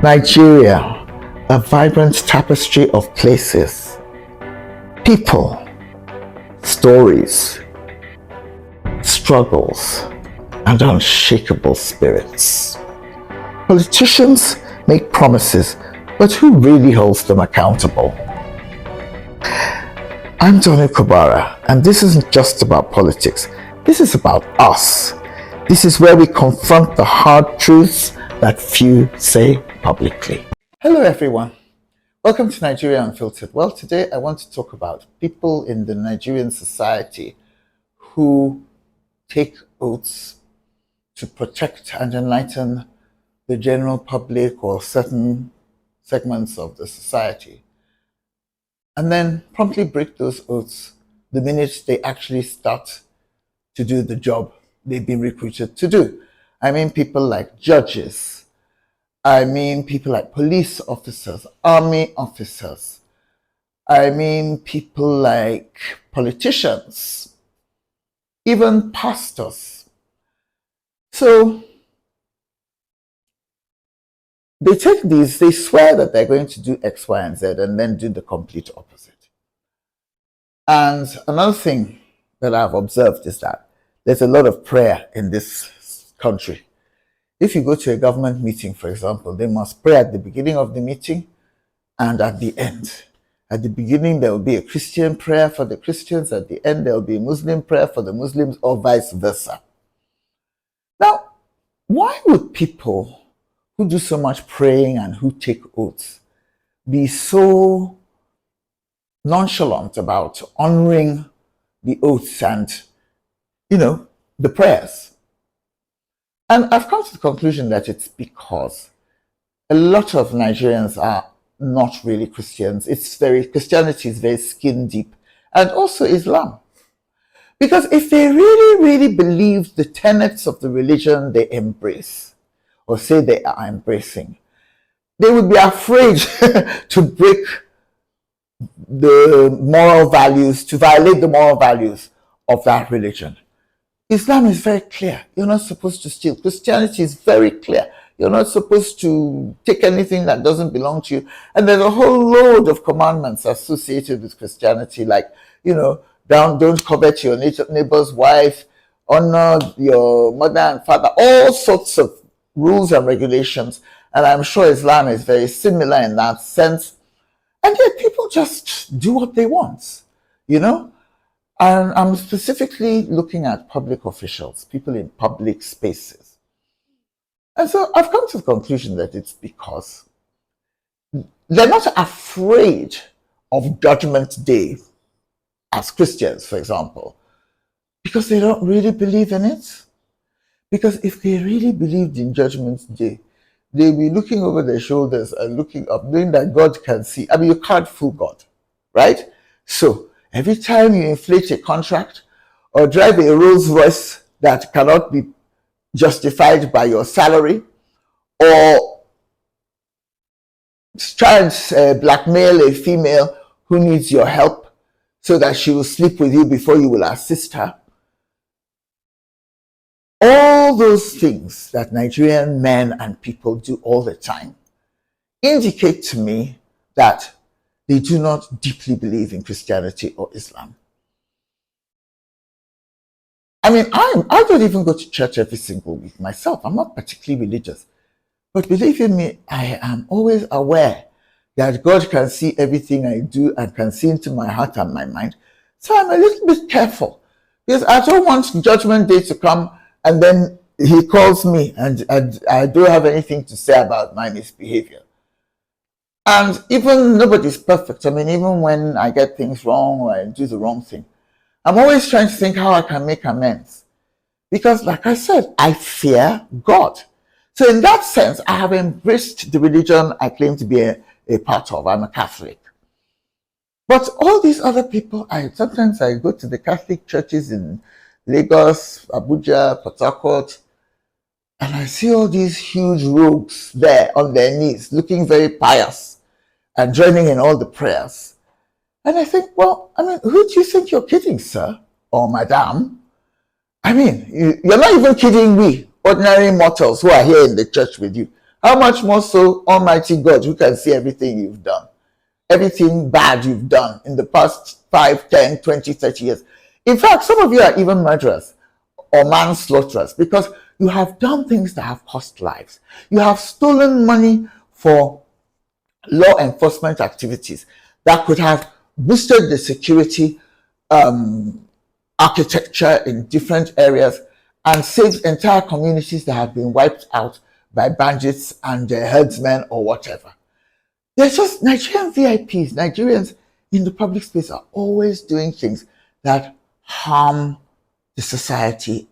Nigeria, a vibrant tapestry of places, people, stories, struggles, and unshakable spirits. Politicians make promises, but who really holds them accountable? I'm Donny Kubara, and this isn't just about politics. This is about us. This is where we confront the hard truths that few say publicly. Hello everyone. Welcome to Nigeria Unfiltered. Well, today I want to talk about people in the Nigerian society who take oaths to protect and enlighten the general public or certain segments of the society, and then promptly break those oaths the minute they actually start to do the job they've been recruited to do. I mean people like judges. I mean people like police officers, army officers. I mean people like politicians, even pastors. So they take these, they swear that they're going to do X, Y, and Z, and then do the complete opposite. And another thing that I've observed is that there's a lot of prayer in this country. If you go to a government meeting, for example, they must pray at the beginning of the meeting and at the end. At the beginning, there will be a Christian prayer for the Christians. At the end, there will be a Muslim prayer for the Muslims, or vice versa. Now, why would people who do so much praying and who take oaths be so nonchalant about honoring the oaths and, the prayers? And I've come to the conclusion that it's because a lot of Nigerians are not really Christians. Christianity is very skin deep, and also Islam. Because if they really, really believe the tenets of the religion they embrace, or say they are embracing, they would be afraid to break the moral values, to violate the moral values of that religion. Islam is very clear. You're not supposed to steal. Christianity is very clear. You're not supposed to take anything that doesn't belong to you. And there's a whole load of commandments associated with Christianity, like, don't covet your neighbor's wife, honor your mother and father, all sorts of rules and regulations. And I'm sure Islam is very similar in that sense. And yet people just do what they want, And I'm specifically looking at public officials, people in public spaces. And so I've come to the conclusion that it's because they're not afraid of Judgment Day as Christians, for example, because they don't really believe in it. Because if they really believed in Judgment Day, they'll be looking over their shoulders and looking up, knowing that God can see. I mean, you can't fool God, right? So every time you inflate a contract or drive a Rolls Royce that cannot be justified by your salary, or try and blackmail a female who needs your help so that she will sleep with you before you will assist her, all those things that Nigerian men and people do all the time indicate to me that they do not deeply believe in Christianity or Islam. I mean, I don't even go to church every single week myself. I'm not particularly religious. But believe in me, I am always aware that God can see everything I do and can see into my heart and my mind. So I'm a little bit careful, because I don't want Judgment Day to come and then he calls me and I don't have anything to say about my misbehavior. And even nobody's perfect. I mean, even when I get things wrong or I do the wrong thing, I'm always trying to think how I can make amends. Because like I said, I fear God. So in that sense, I have embraced the religion I claim to be a part of. I'm a Catholic. But all these other people, sometimes I go to the Catholic churches in Lagos, Abuja, Port Harcourt, and I see all these huge rogues there on their knees, looking very pious and joining in all the prayers. And I think, well, I mean, who do you think you're kidding, sir or madam? I mean, you're not even kidding we, ordinary mortals who are here in the church with you. How much more so Almighty God, who can see everything you've done, everything bad you've done in the past 5, 10, 20, 30 years. In fact, some of you are even murderers or manslaughterers because you have done things that have cost lives. You have stolen money for law enforcement activities that could have boosted the security architecture in different areas and saved entire communities that have been wiped out by bandits and herdsmen or whatever. There's just Nigerian VIPs, Nigerians in the public space are always doing things that harm the society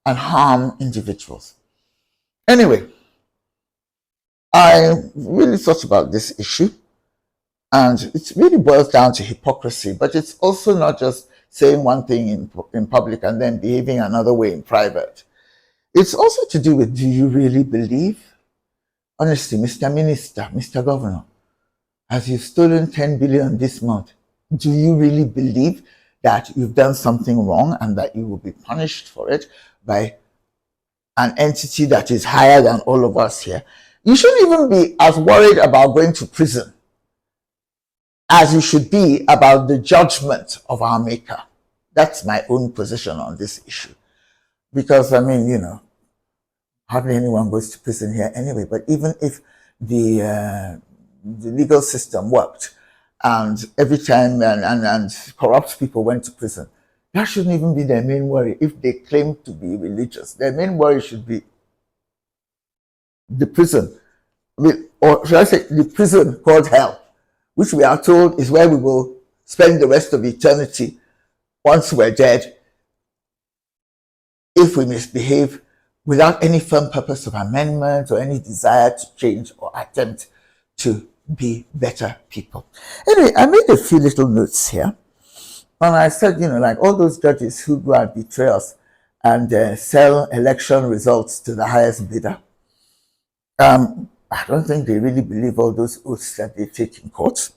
and harm individuals. Anyway, I really thought about this issue, and it really boils down to hypocrisy, but it's also not just saying one thing in public and then behaving another way in private. It's also to do with, do you really believe? Honestly, Mr. Minister, Mr. Governor, as you've stolen 10 billion this month, do you really believe that you've done something wrong and that you will be punished for it by an entity that is higher than all of us here? You shouldn't even be as worried about going to prison as you should be about the judgment of our Maker. That's my own position on this issue. Because, I mean, you know, hardly anyone goes to prison here anyway, but even if the legal system worked and every time and corrupt people went to prison, that shouldn't even be their main worry. If they claim to be religious, their main worry should be the prison, or should I say the prison called hell, which we are told is where we will spend the rest of eternity once we're dead if we misbehave without any firm purpose of amendment or any desire to change or attempt to be better people. Anyway, I made a few little notes here. And I said, you know, like all those judges who go and betray us and sell election results to the highest bidder. I don't think they really believe all those oaths that they take in court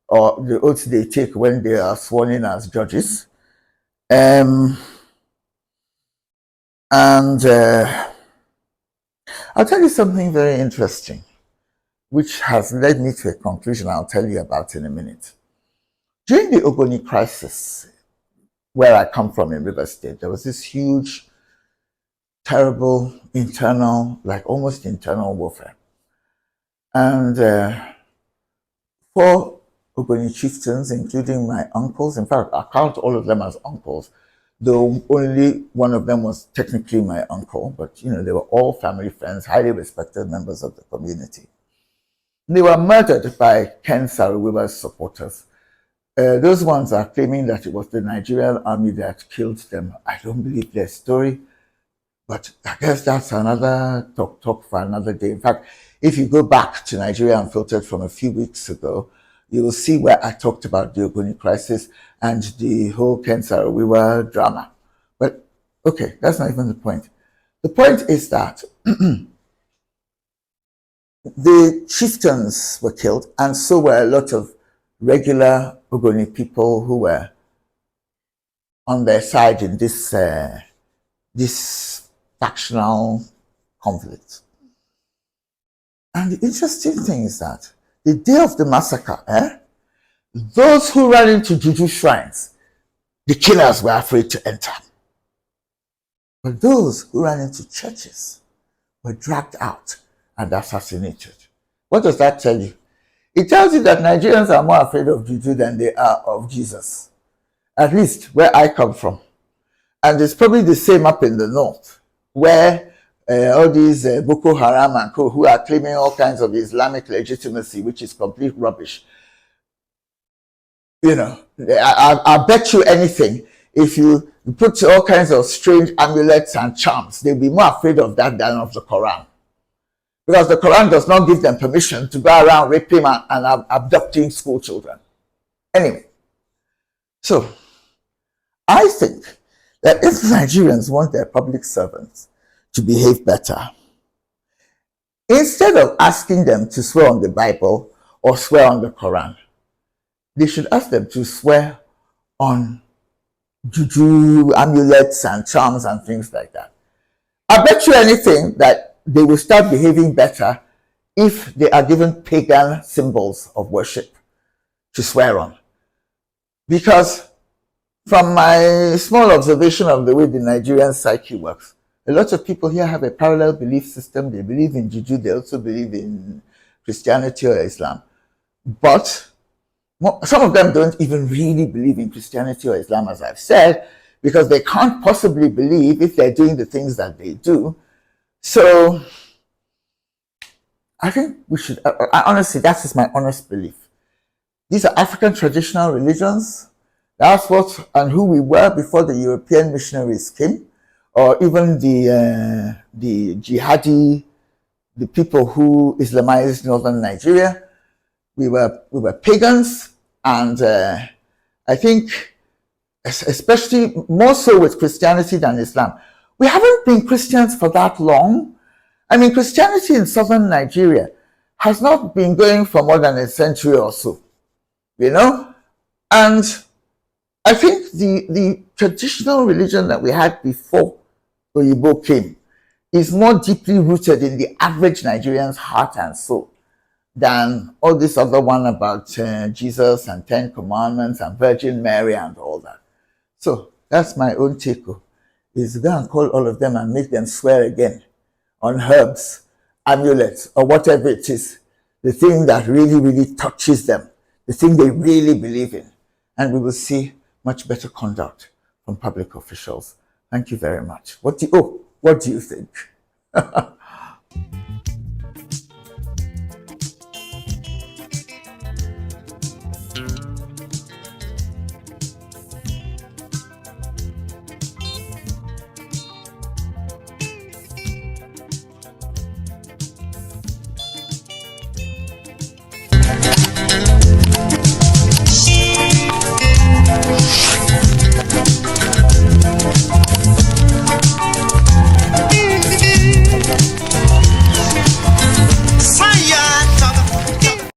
or the oaths they take when they are sworn in as judges. I'll tell you something very interesting, which has led me to a conclusion I'll tell you about in a minute. During the Ogoni crisis, where I come from in River State, there was this huge, terrible internal, like almost internal warfare. And 4 Ogoni chieftains, including my uncles, in fact, I count all of them as uncles, though only one of them was technically my uncle, but you know, they were all family friends, highly respected members of the community. They were murdered by Ken Saro-Wiwa's supporters. Those ones are claiming that it was the Nigerian army that killed them. I don't believe their story, but I guess that's another talk for another day. In fact, if you go back to Nigeria Unfiltered from a few weeks ago, you will see where I talked about the Ogoni crisis and the whole Ken Saro-Wiwa drama. But okay, that's not even the point. The point is that the chieftains were killed, and so were a lot of regular Ogoni people who were on their side in this factional conflict. And the interesting thing is that the day of the massacre, those who ran into Juju shrines, the killers were afraid to enter. But those who ran into churches were dragged out and assassinated. What does that tell you? It tells you that Nigerians are more afraid of Juju than they are of Jesus. At least where I come from. And it's probably the same up in the north, where all these Boko Haram and co who are claiming all kinds of Islamic legitimacy, which is complete rubbish. You know, I bet you anything, if you put all kinds of strange amulets and charms, they'll be more afraid of that than of the Quran. Because the Quran does not give them permission to go around raping and abducting school children. Anyway, so I think that if Nigerians want their public servants to behave better, instead of asking them to swear on the Bible or swear on the Quran, they should ask them to swear on juju, amulets and charms and things like that. I bet you anything that they will start behaving better if they are given pagan symbols of worship to swear on. Because from my small observation of the way the Nigerian psyche works, a lot of people here have a parallel belief system. They believe in Juju. They also believe in Christianity or Islam. But some of them don't even really believe in Christianity or Islam, as I've said, because they can't possibly believe if they're doing the things that they do. So I think we should, honestly, that is my honest belief. These are African traditional religions. That's what and who we were before the European missionaries came, or even the jihadi, the people who Islamized northern Nigeria. We were pagans, and I think, especially more so with Christianity than Islam, we haven't been Christians for that long. I mean, Christianity in southern Nigeria has not been going for more than a century or so, you know? And I think the traditional religion that we had before Oyibo came is more deeply rooted in the average Nigerian's heart and soul than all this other one about Jesus and 10 Commandments and Virgin Mary and all that. So that's my own take, is go and call all of them and make them swear again on herbs, amulets, or whatever it is, the thing that really, really touches them, the thing they really believe in. And we will see much better conduct from public officials. Thank you very much. What do you think?